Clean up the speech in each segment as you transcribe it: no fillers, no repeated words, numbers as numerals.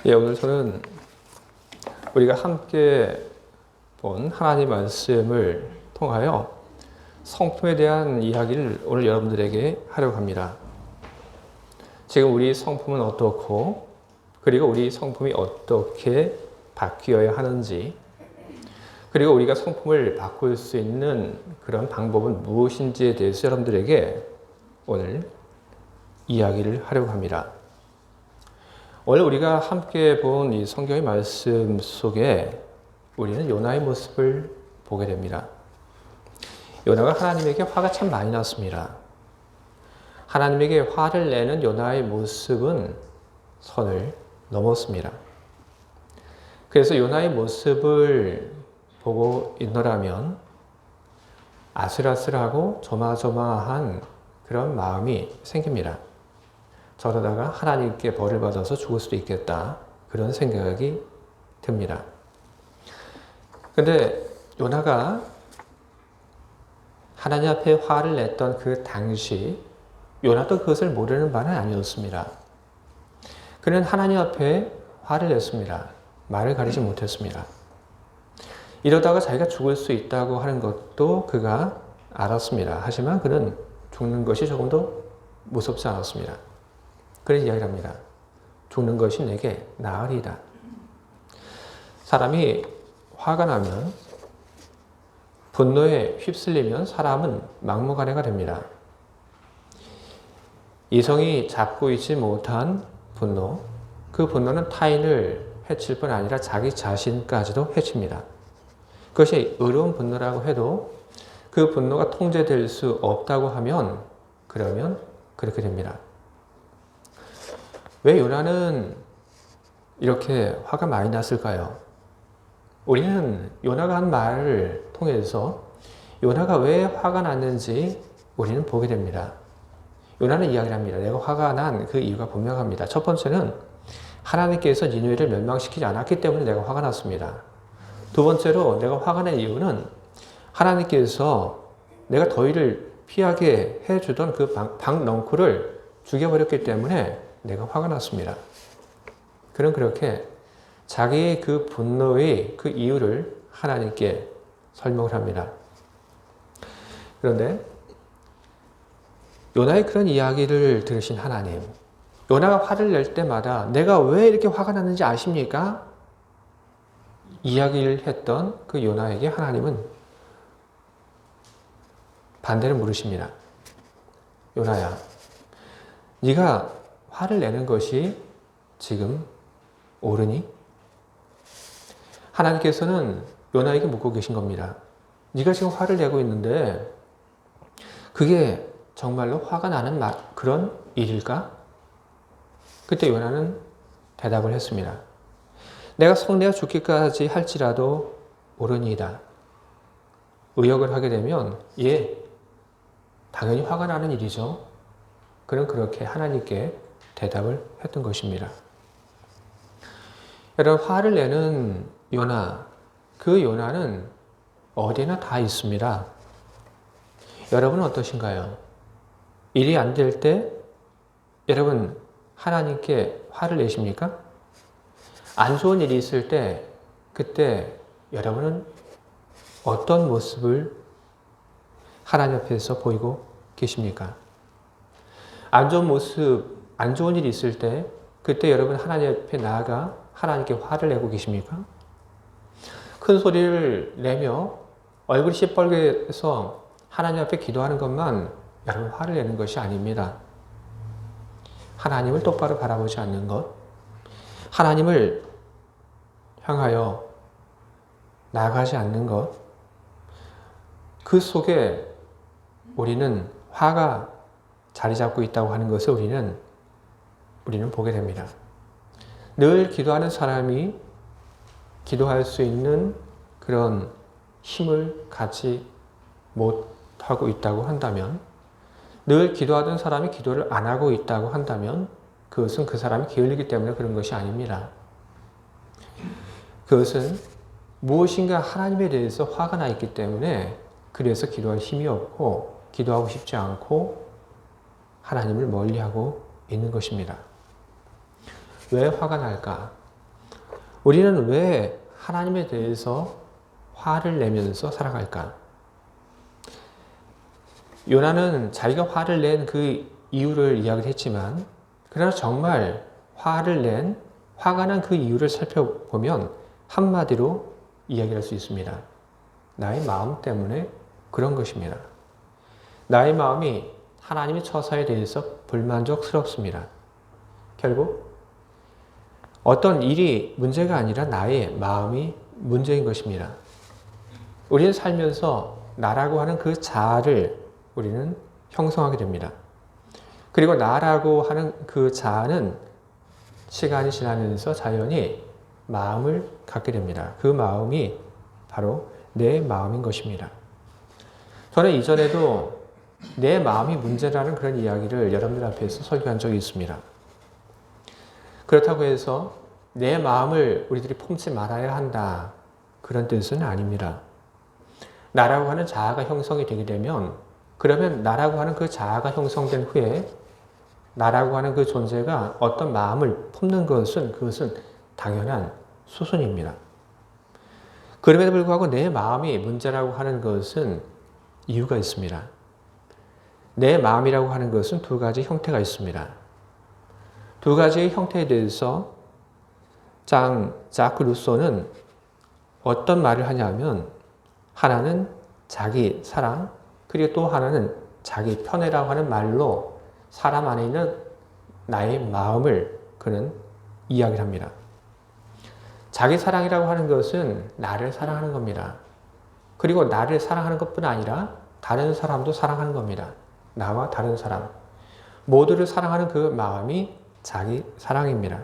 예, 오늘 저는 우리가 함께 본 하나님 말씀을 통하여 성품에 대한 이야기를 오늘 여러분들에게 하려고 합니다. 지금 우리 성품은 어떻고, 그리고 우리 성품이 어떻게 바뀌어야 하는지, 그리고 우리가 성품을 바꿀 수 있는 그런 방법은 무엇인지에 대해서 여러분들에게 오늘 이야기를 하려고 합니다. 오늘 우리가 함께 본 이 성경의 말씀 속에 우리는 요나의 모습을 보게 됩니다. 요나가 하나님에게 화가 참 많이 났습니다. 하나님에게 화를 내는 요나의 모습은 선을 넘었습니다. 그래서 요나의 모습을 보고 있노라면 아슬아슬하고 조마조마한 그런 마음이 생깁니다. 저러다가 하나님께 벌을 받아서 죽을 수도 있겠다. 그런 생각이 듭니다. 근데 요나가 하나님 앞에 화를 냈던 그 당시 요나도 그것을 모르는 바는 아니었습니다. 그는 하나님 앞에 화를 냈습니다. 말을 가리지 못했습니다. 이러다가 자기가 죽을 수 있다고 하는 것도 그가 알았습니다. 하지만 그는 죽는 것이 조금도 무섭지 않았습니다. 그런 이야기를 합니다. 죽는 것이 내게 나으리다. 사람이 화가 나면, 분노에 휩쓸리면 사람은 막무가내가 됩니다. 이성이 잡고 있지 못한 분노, 그 분노는 타인을 해칠 뿐 아니라 자기 자신까지도 해칩니다. 그것이 의로운 분노라고 해도 그 분노가 통제될 수 없다고 하면 그러면 그렇게 됩니다. 왜 요나는 이렇게 화가 많이 났을까요? 우리는 요나가 한 말을 통해서 요나가 왜 화가 났는지 우리는 보게 됩니다. 요나는 이야기를 합니다. 내가 화가 난 그 이유가 분명합니다. 첫 번째는 하나님께서 니느웨를 멸망시키지 않았기 때문에 내가 화가 났습니다. 두 번째로 내가 화가 난 이유는 하나님께서 내가 더위를 피하게 해주던 그 박넝쿨을 죽여버렸기 때문에 내가 화가 났습니다. 그는 그렇게 자기의 그 분노의 그 이유를 하나님께 설명을 합니다. 그런데 요나의 그런 이야기를 들으신 하나님, 요나가 화를 낼 때마다 내가 왜 이렇게 화가 났는지 아십니까? 이야기를 했던 그 요나에게 하나님은 반대로 물으십니다. 요나야, 네가 화를 내는 것이 지금 옳으니? 하나님께서는 요나에게 묻고 계신 겁니다. 네가 지금 화를 내고 있는데 그게 정말로 화가 나는 그런 일일까? 그때 요나는 대답을 했습니다. 내가 성내어 죽기까지 할지라도 옳으니이다. 의역을 하게 되면 예, 당연히 화가 나는 일이죠. 그는 그렇게 하나님께 대답을 했던 것입니다. 여러분, 화를 내는 요나, 그 요나는 어디나 다 있습니다. 여러분은 어떠신가요? 일이 안 될 때 여러분 하나님께 화를 내십니까? 안 좋은 일이 있을 때 그때 여러분은 어떤 모습을 하나님 앞에서 보이고 계십니까? 안 좋은 모습, 안 좋은 일이 있을 때 그때 여러분 하나님 앞에 나아가 하나님께 화를 내고 계십니까? 큰 소리를 내며 얼굴이 시뻘게 해서 하나님 앞에 기도하는 것만 여러분 화를 내는 것이 아닙니다. 하나님을 똑바로 바라보지 않는 것, 하나님을 향하여 나아가지 않는 것, 그 속에 우리는 화가 자리 잡고 있다고 하는 것을 우리는 보게 됩니다. 늘 기도하는 사람이 기도할 수 있는 그런 힘을 갖지 못하고 있다고 한다면, 늘 기도하던 사람이 기도를 안 하고 있다고 한다면 그것은 그 사람이 게을리기 때문에 그런 것이 아닙니다. 그것은 무엇인가 하나님에 대해서 화가 나 있기 때문에 그래서 기도할 힘이 없고 기도하고 싶지 않고 하나님을 멀리하고 있는 것입니다. 왜 화가 날까? 우리는 왜 하나님에 대해서 화를 내면서 살아갈까? 요나는 자기가 화를 낸 그 이유를 이야기를 했지만, 그러나 정말 화가 난 그 이유를 살펴보면 한마디로 이야기할 수 있습니다. 나의 마음 때문에 그런 것입니다. 나의 마음이 하나님의 처사에 대해서 불만족스럽습니다. 결국 어떤 일이 문제가 아니라 나의 마음이 문제인 것입니다. 우리는 살면서 나라고 하는 그 자아를 우리는 형성하게 됩니다. 그리고 나라고 하는 그 자아는 시간이 지나면서 자연히 마음을 갖게 됩니다. 그 마음이 바로 내 마음인 것입니다. 저는 이전에도 내 마음이 문제라는 그런 이야기를 여러분들 앞에서 설교한 적이 있습니다. 그렇다고 해서 내 마음을 우리들이 품지 말아야 한다, 그런 뜻은 아닙니다. 나라고 하는 자아가 형성이 되게 되면, 그러면 나라고 하는 그 자아가 형성된 후에 나라고 하는 그 존재가 어떤 마음을 품는 그것은 당연한 수순입니다. 그럼에도 불구하고 내 마음이 문제라고 하는 것은 이유가 있습니다. 내 마음이라고 하는 것은 두 가지 형태가 있습니다. 두 가지의 형태에 대해서 자크 루소는 어떤 말을 하냐면, 하나는 자기 사랑, 그리고 또 하나는 자기 편애라고 하는 말로 사람 안에 있는 나의 마음을 그는 이야기를 합니다. 자기 사랑이라고 하는 것은 나를 사랑하는 겁니다. 그리고 나를 사랑하는 것뿐 아니라 다른 사람도 사랑하는 겁니다. 나와 다른 사람 모두를 사랑하는 그 마음이 자기 사랑입니다.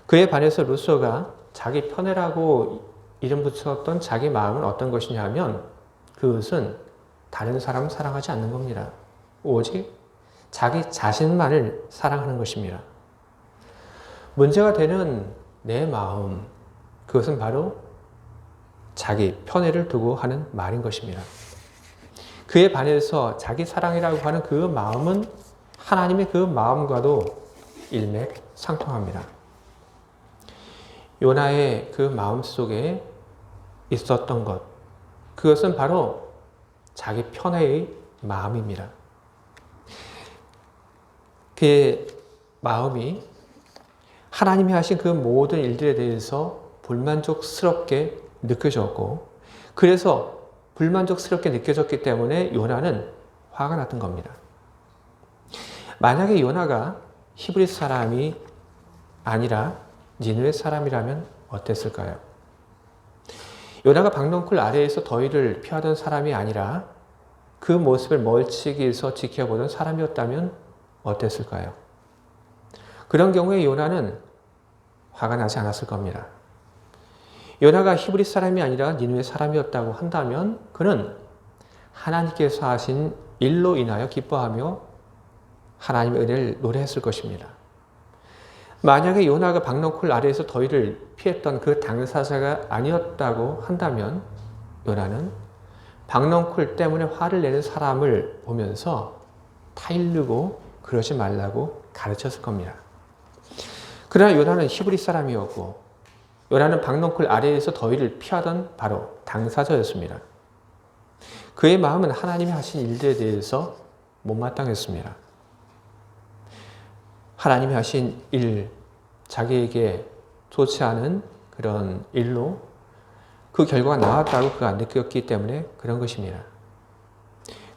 그에 반해서 루소가 자기 편애라고 이름 붙였던 자기 마음은 어떤 것이냐 하면, 그것은 다른 사람을 사랑하지 않는 겁니다. 오직 자기 자신만을 사랑하는 것입니다. 문제가 되는 내 마음, 그것은 바로 자기 편애를 두고 하는 말인 것입니다. 그에 반해서 자기 사랑이라고 하는 그 마음은 하나님의 그 마음과도 일맥상통합니다. 요나의 그 마음 속에 있었던 것, 그것은 바로 자기 편애의 마음입니다. 그의 마음이 하나님이 하신 그 모든 일들에 대해서 불만족스럽게 느껴졌고, 그래서 불만족스럽게 느껴졌기 때문에 요나는 화가 났던 겁니다. 만약에 요나가 히브리 사람이 아니라 니느웨 사람이라면 어땠을까요? 요나가 박넝쿨 아래에서 더위를 피하던 사람이 아니라 그 모습을 멀찍이서 지켜보던 사람이었다면 어땠을까요? 그런 경우에 요나는 화가 나지 않았을 겁니다. 요나가 히브리 사람이 아니라 니느웨 사람이었다고 한다면 그는 하나님께서 하신 일로 인하여 기뻐하며 하나님의 은혜를 노래했을 것입니다. 만약에 요나가 박넝쿨 아래에서 더위를 피했던 그 당사자가 아니었다고 한다면 요나는 박넝쿨 때문에 화를 내는 사람을 보면서 타일르고 그러지 말라고 가르쳤을 겁니다. 그러나 요나는 히브리 사람이었고, 요나는 박넝쿨 아래에서 더위를 피하던 바로 당사자였습니다. 그의 마음은 하나님이 하신 일들에 대해서 못마땅했습니다. 하나님이 하신 일, 자기에게 좋지 않은 그런 일로 그 결과가 나왔다고 그가 느꼈기 때문에 그런 것입니다.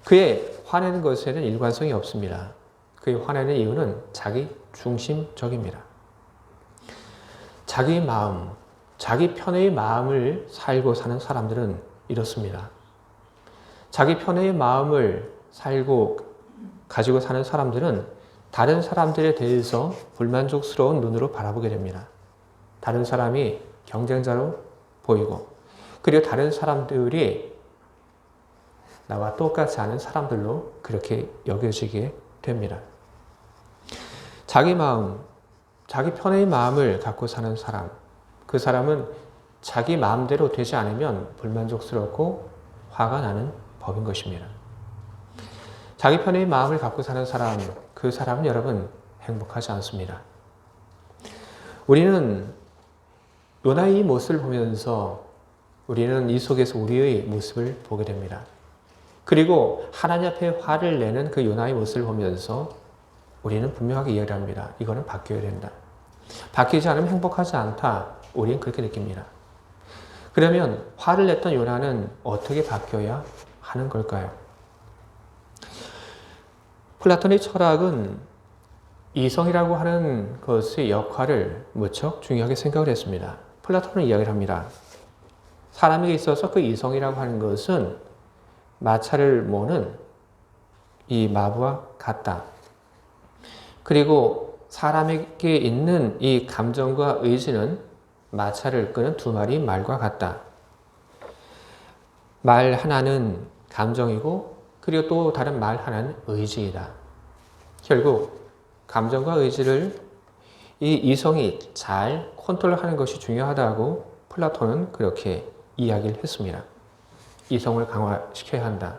그의 화내는 것에는 일관성이 없습니다. 그의 화내는 이유는 자기 중심적입니다. 자기 마음, 자기 편의 마음을 살고 사는 사람들은 이렇습니다. 자기 편의 마음을 가지고 사는 사람들은 다른 사람들에 대해서 불만족스러운 눈으로 바라보게 됩니다. 다른 사람이 경쟁자로 보이고, 그리고 다른 사람들이 나와 똑같지 않은 사람들로 그렇게 여겨지게 됩니다. 자기 마음, 자기 편의 마음을 갖고 사는 사람, 그 사람은 자기 마음대로 되지 않으면 불만족스럽고 화가 나는 법인 것입니다. 자기 편의 마음을 갖고 사는 사람, 그 사람은 여러분 행복하지 않습니다. 우리는 요나의 이 모습을 보면서 우리는 이 속에서 우리의 모습을 보게 됩니다. 그리고 하나님 앞에 화를 내는 그 요나의 모습을 보면서 우리는 분명하게 이해를 합니다. 이거는 바뀌어야 된다. 바뀌지 않으면 행복하지 않다. 우리는 그렇게 느낍니다. 그러면 화를 냈던 요나는 어떻게 바뀌어야 하는 걸까요? 플라톤의 철학은 이성이라고 하는 것의 역할을 무척 중요하게 생각을 했습니다. 플라톤은 이야기를 합니다. 사람에게 있어서 그 이성이라고 하는 것은 마차를 모는 이 마부와 같다. 그리고 사람에게 있는 이 감정과 의지는 마차를 끄는 두 마리 말과 같다. 말 하나는 감정이고 그리고 또 다른 말 하나는 의지이다. 결국 감정과 의지를 이 이성이 잘 컨트롤하는 것이 중요하다고 플라톤은 그렇게 이야기를 했습니다. 이성을 강화시켜야 한다.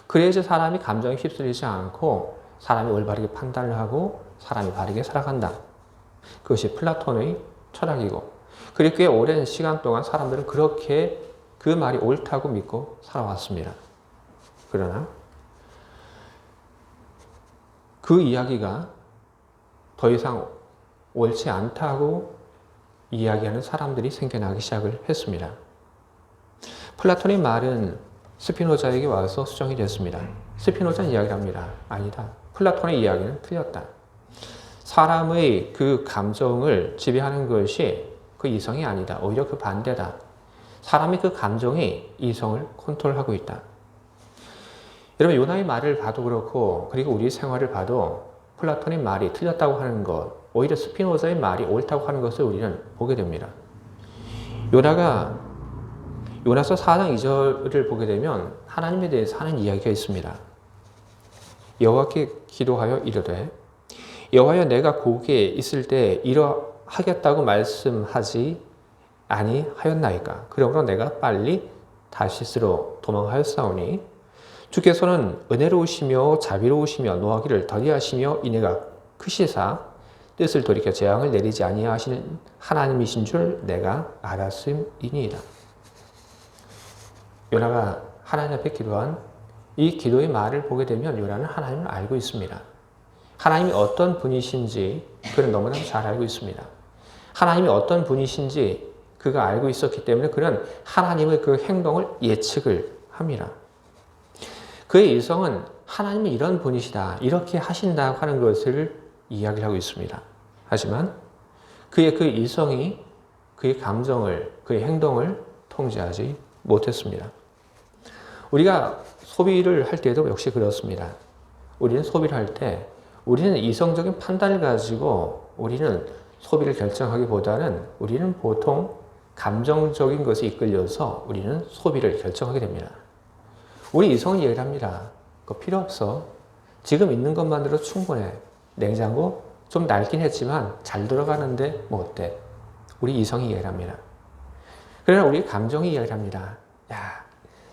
그래야지 사람이 감정에 휩쓸리지 않고 사람이 올바르게 판단을 하고 사람이 바르게 살아간다. 그것이 플라톤의 철학이고 그리고 꽤 오랜 시간 동안 사람들은 그렇게 그 말이 옳다고 믿고 살아왔습니다. 그러나 그 이야기가 더 이상 옳지 않다고 이야기하는 사람들이 생겨나기 시작을 했습니다. 플라톤의 말은 스피노자에게 와서 수정이 됐습니다. 스피노자는 이야기를 합니다. 아니다. 플라톤의 이야기는 틀렸다. 사람의 그 감정을 지배하는 것이 그 이성이 아니다. 오히려 그 반대다. 사람의 그 감정이 이성을 컨트롤하고 있다. 여러분 요나의 말을 봐도 그렇고 그리고 우리 생활을 봐도 플라톤의 말이 틀렸다고 하는 것, 오히려 스피노자의 말이 옳다고 하는 것을 우리는 보게 됩니다. 요나서 4장 2절을 보게 되면 하나님에 대해서 하는 이야기가 있습니다. 여호와께 기도하여 이르되 여호와여 내가 고기에 있을 때 이러하겠다고 말씀하지 아니하였나이까. 그러므로 내가 빨리 다시스로 도망하였사오니 주께서는 은혜로우시며 자비로우시며 노하기를 더디하시며 인애가 크시사 뜻을 돌이켜 재앙을 내리지 아니하시는 하나님이신 줄 내가 알았음이니이다. 요나가 하나님 앞에 기도한 이 기도의 말을 보게 되면 요나는 하나님을 알고 있습니다. 하나님이 어떤 분이신지 그는 너무나 잘 알고 있습니다. 하나님이 어떤 분이신지 그가 알고 있었기 때문에 그는 하나님의 그 행동을 예측을 합니다. 그의 이성은 하나님이 이런 분이시다, 이렇게 하신다고 하는 것을 이야기를 하고 있습니다. 하지만 그의 그 이성이 그의 감정을, 그의 행동을 통제하지 못했습니다. 우리가 소비를 할 때도 역시 그렇습니다. 우리는 소비를 할 때 우리는 이성적인 판단을 가지고 우리는 소비를 결정하기보다는 우리는 보통 감정적인 것에 이끌려서 우리는 소비를 결정하게 됩니다. 우리 이성은 얘기를 합니다. 그거 필요 없어. 지금 있는 것만으로 충분해. 냉장고 좀 낡긴 했지만 잘 들어가는데 뭐 어때? 우리 이성이 얘기를 합니다. 그러나 우리 감정이 이야기를 합니다. 야,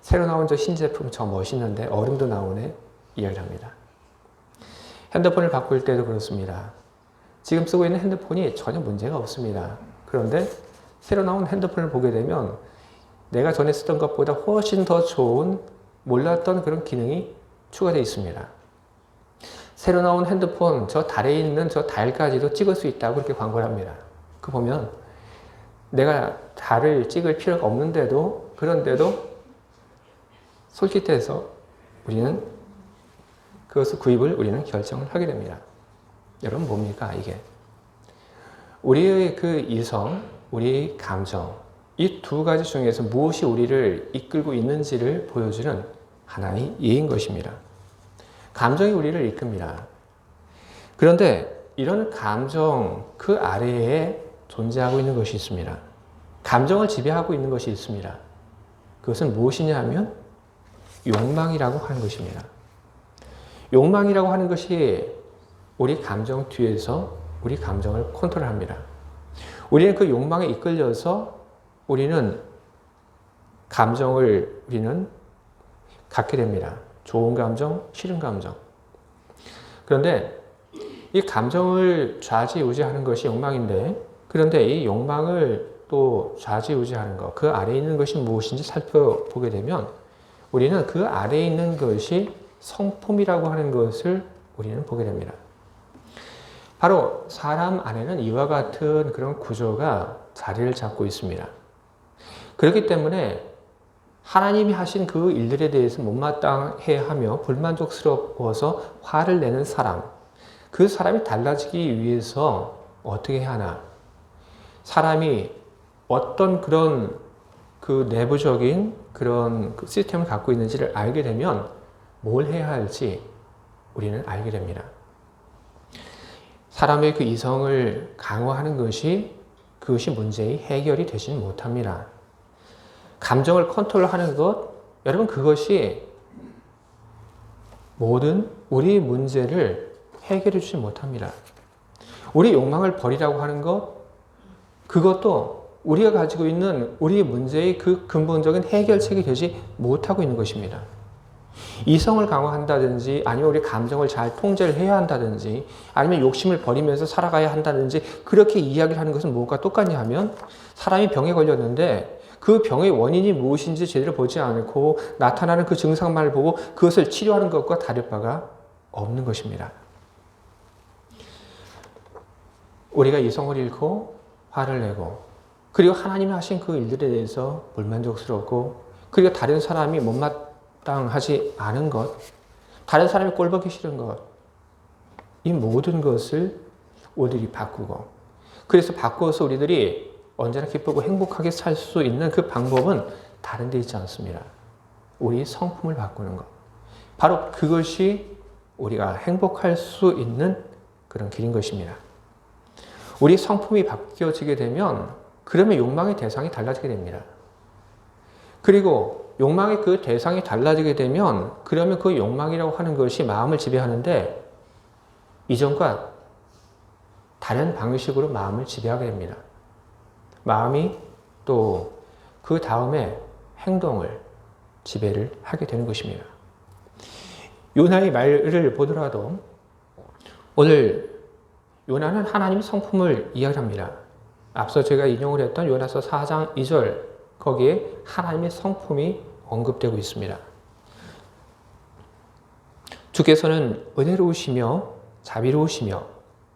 새로 나온 저 신제품 저 멋있는데 얼음도 나오네? 이야기를 합니다. 핸드폰을 바꿀 때도 그렇습니다. 지금 쓰고 있는 핸드폰이 전혀 문제가 없습니다. 그런데 새로 나온 핸드폰을 보게 되면 내가 전에 쓰던 것보다 훨씬 더 좋은 몰랐던 그런 기능이 추가되어 있습니다. 새로 나온 핸드폰, 저 달에 있는 저 달까지도 찍을 수 있다고 그렇게 광고를 합니다. 그 보면 내가 달을 찍을 필요가 없는데도, 그런데도 솔깃해서 우리는 그것을 구입을 우리는 결정을 하게 됩니다. 여러분 뭡니까 이게? 우리의 그 이성, 우리의 감정, 이 두 가지 중에서 무엇이 우리를 이끌고 있는지를 보여주는 하나의 예인 것입니다. 감정이 우리를 이끕니다. 그런데 이런 감정 그 아래에 존재하고 있는 것이 있습니다. 감정을 지배하고 있는 것이 있습니다. 그것은 무엇이냐 하면 욕망이라고 하는 것입니다. 욕망이라고 하는 것이 우리 감정 뒤에서 우리 감정을 컨트롤합니다. 우리는 그 욕망에 이끌려서 우리는 감정을 갖게 됩니다. 좋은 감정, 싫은 감정. 그런데 이 감정을 좌지우지하는 것이 욕망인데, 그런데 이 욕망을 또 좌지우지하는 것, 그 아래에 있는 것이 무엇인지 살펴보게 되면 우리는 그 아래에 있는 것이 성품이라고 하는 것을 우리는 보게 됩니다. 바로 사람 안에는 이와 같은 그런 구조가 자리를 잡고 있습니다. 그렇기 때문에 하나님이 하신 그 일들에 대해서 못마땅해하며 불만족스러워서 화를 내는 사람, 그 사람이 달라지기 위해서 어떻게 하나? 사람이 어떤 그런 그 내부적인 그런 그 시스템을 갖고 있는지를 알게 되면 뭘 해야 할지 우리는 알게 됩니다. 사람의 그 이성을 강화하는 그것이 문제의 해결이 되지는 못합니다. 감정을 컨트롤하는 것, 여러분 그것이 모든 우리 문제를 해결해 주지 못합니다. 우리 욕망을 버리라고 하는 것, 그것도 우리가 가지고 있는 우리 문제의 그 근본적인 해결책이 되지 못하고 있는 것입니다. 이성을 강화한다든지 아니면 우리 감정을 잘 통제를 해야 한다든지 아니면 욕심을 버리면서 살아가야 한다든지 그렇게 이야기를 하는 것은 뭐가 똑같냐 하면 사람이 병에 걸렸는데 그 병의 원인이 무엇인지 제대로 보지 않고 나타나는 그 증상만을 보고 그것을 치료하는 것과 다를 바가 없는 것입니다. 우리가 이성을 잃고 화를 내고 그리고 하나님이 하신 그 일들에 대해서 불만족스럽고 그리고 다른 사람이 못마땅하지 않은 것, 다른 사람이 꼴보기 싫은 것, 이 모든 것을 우리들이 바꾸고 그래서 바꾸어서 우리들이 언제나 기쁘고 행복하게 살 수 있는 그 방법은 다른 데 있지 않습니다. 우리 성품을 바꾸는 것. 바로 그것이 우리가 행복할 수 있는 그런 길인 것입니다. 우리 성품이 바뀌어지게 되면 그러면 욕망의 대상이 달라지게 됩니다. 그리고 욕망의 그 대상이 달라지게 되면 그러면 그 욕망이라고 하는 것이 마음을 지배하는데 이전과 다른 방식으로 마음을 지배하게 됩니다. 마음이 또 그 다음에 행동을 지배를 하게 되는 것입니다. 요나의 말을 보더라도 오늘 요나는 하나님의 성품을 이야기합니다. 앞서 제가 인용을 했던 요나서 4장 2절 거기에 하나님의 성품이 언급되고 있습니다. 주께서는 은혜로우시며 자비로우시며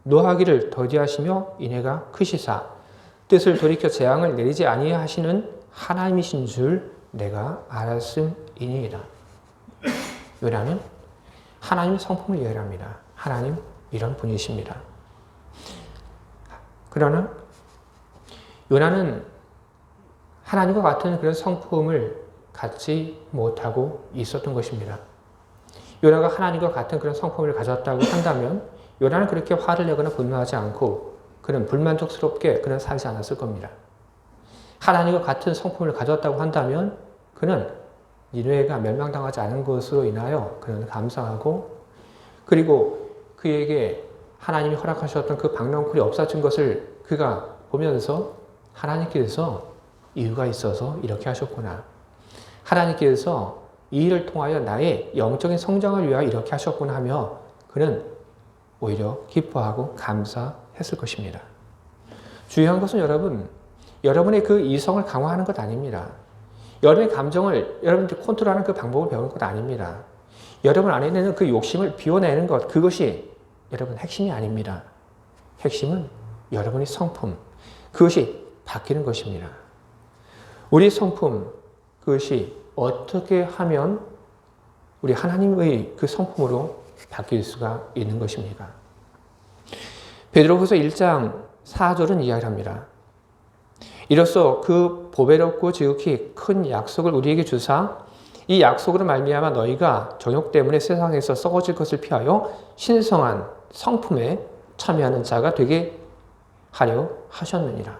노하기를 더디하시며 인애가 크시사 뜻을 돌이켜 재앙을 내리지 아니하시는 하나님이신 줄 내가 알았음이니이다. 요나는 하나님의 성품을 이해합니다. 하나님 이런 분이십니다. 그러나 요나는 하나님과 같은 그런 성품을 갖지 못하고 있었던 것입니다. 요나가 하나님과 같은 그런 성품을 가졌다고 한다면 요나는 그렇게 화를 내거나 분노하지 않고 그는 불만족스럽게 그는 살지 않았을 겁니다. 하나님과 같은 성품을 가졌다고 한다면 그는 니느웨가 멸망당하지 않은 것으로 인하여 그는 감사하고 그리고 그에게 하나님이 허락하셨던 그 박랑쿨이 없어진 것을 그가 보면서 하나님께서 이유가 있어서 이렇게 하셨구나. 하나님께서 이 일을 통하여 나의 영적인 성장을 위하여 이렇게 하셨구나 하며 그는 오히려 기뻐하고 감사했을 것입니다. 중요한 것은 여러분의 그 이성을 강화하는 것 아닙니다. 여러분의 감정을 여러분들이 컨트롤하는 그 방법을 배우는 것 아닙니다. 여러분 안에 있는 그 욕심을 비워내는 것, 그것이 여러분 핵심이 아닙니다. 핵심은 여러분의 성품, 그것이 바뀌는 것입니다. 우리 성품, 그것이 어떻게 하면 우리 하나님의 그 성품으로 바뀔 수가 있는 것입니까? 베드로후서 1장 4절은 이야기합니다. 이로써 그 보배롭고 지극히 큰 약속을 우리에게 주사 이 약속으로 말미암아 너희가 정욕 때문에 세상에서 썩어질 것을 피하여 신성한 성품에 참여하는 자가 되게 하려 하셨느니라.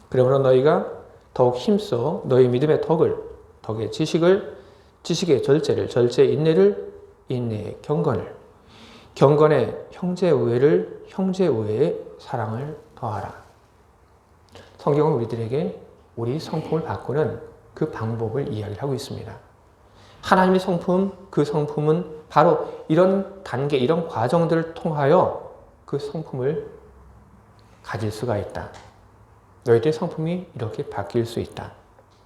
그러므로 너희가 더욱 힘써 너희 믿음의 덕을, 덕의 지식을, 지식의 절제를, 절제의 인내를, 인내의 경건을, 경건의 형제 우애를, 형제 우애의 사랑을 더하라. 성경은 우리들에게 우리 성품을 바꾸는 그 방법을 이야기를 하고 있습니다. 하나님의 성품, 그 성품은 바로 이런 단계, 이런 과정들을 통하여 그 성품을 가질 수가 있다. 너희들의 성품이 이렇게 바뀔 수 있다.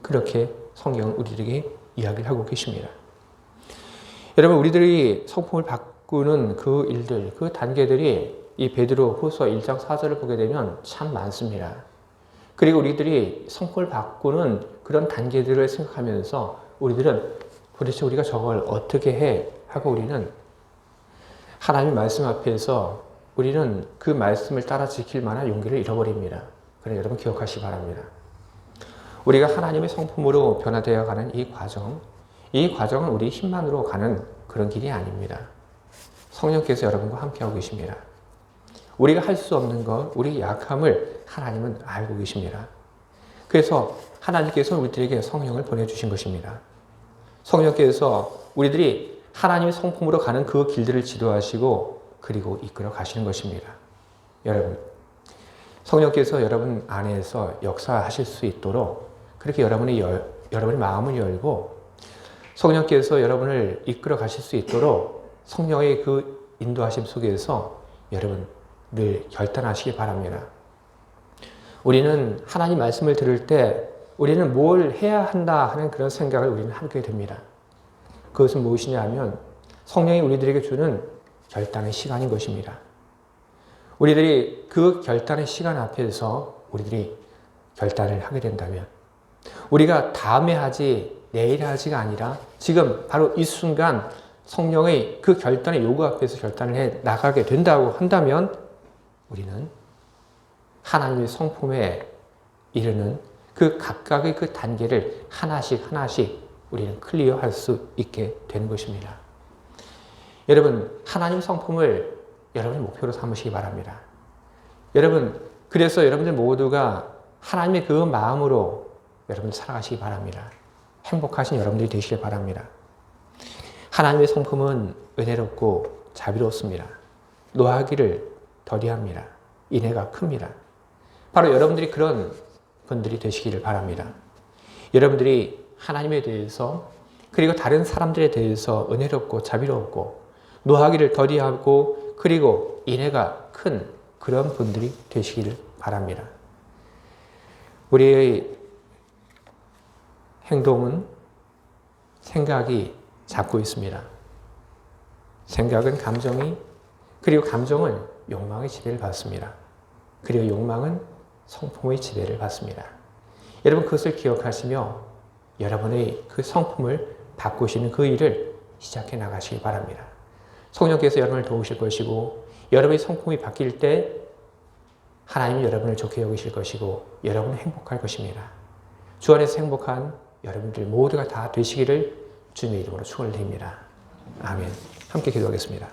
그렇게 성경은 우리들에게 이야기를 하고 계십니다. 여러분, 우리들이 성품을 바꾸는 그 일들, 그 단계들이 이 베드로 후서 1장 4절을 보게 되면 참 많습니다. 그리고 우리들이 성품을 바꾸는 그런 단계들을 생각하면서 우리들은 도대체 우리가 저걸 어떻게 해? 하고 우리는 하나님의 말씀 앞에서 우리는 그 말씀을 따라 지킬 만한 용기를 잃어버립니다. 그러나 여러분 기억하시기 바랍니다. 우리가 하나님의 성품으로 변화되어 가는 이 과정은 우리 힘만으로 가는 그런 길이 아닙니다. 성령께서 여러분과 함께하고 계십니다. 우리가 할 수 없는 것, 우리 약함을 하나님은 알고 계십니다. 그래서 하나님께서 우리들에게 성령을 보내주신 것입니다. 성령께서 우리들이 하나님의 성품으로 가는 그 길들을 지도하시고 그리고 이끌어 가시는 것입니다. 여러분, 성령께서 여러분 안에서 역사하실 수 있도록 그렇게 여러분의 마음을 열고 성령께서 여러분을 이끌어 가실 수 있도록 성령의 그 인도하심 속에서 여러분 늘 결단하시기 바랍니다. 우리는 하나님 말씀을 들을 때 우리는 뭘 해야 한다 하는 그런 생각을 우리는 하게 됩니다. 그것은 무엇이냐 하면 성령이 우리들에게 주는 결단의 시간인 것입니다. 우리들이 그 결단의 시간 앞에서 우리들이 결단을 하게 된다면 우리가 다음에 하지 내일 하지가 아니라 지금 바로 이 순간 성령의 그 결단의 요구 앞에서 결단을 해 나가게 된다고 한다면 우리는 하나님의 성품에 이르는 그 각각의 그 단계를 하나씩 우리는 클리어할 수 있게 되는 것입니다. 여러분, 하나님 성품을 여러분의 목표로 삼으시기 바랍니다. 여러분, 그래서 여러분들 모두가 하나님의 그 마음으로 여러분 살아가시기 바랍니다. 행복하신 여러분들이 되시길 바랍니다. 하나님의 성품은 은혜롭고 자비롭습니다. 노하기를 더디합니다. 인애가 큽니다. 바로 여러분들이 그런 분들이 되시기를 바랍니다. 여러분들이 하나님에 대해서 그리고 다른 사람들에 대해서 은혜롭고 자비롭고 노하기를 더디하고 그리고 인애가 큰 그런 분들이 되시기를 바랍니다. 우리의 행동은 생각이 잡고 있습니다. 생각은 감정이 그리고 감정은 욕망의 지배를 받습니다. 그리고 욕망은 성품의 지배를 받습니다. 여러분 그것을 기억하시며 여러분의 그 성품을 바꾸시는 그 일을 시작해 나가시기 바랍니다. 성령께서 여러분을 도우실 것이고 여러분의 성품이 바뀔 때 하나님이 여러분을 좋게 여기실 것이고 여러분은 행복할 것입니다. 주 안에서 행복한 여러분들 모두가 다 되시기를 주님의 이름으로 축원을 드립니다. 아멘. 함께 기도하겠습니다.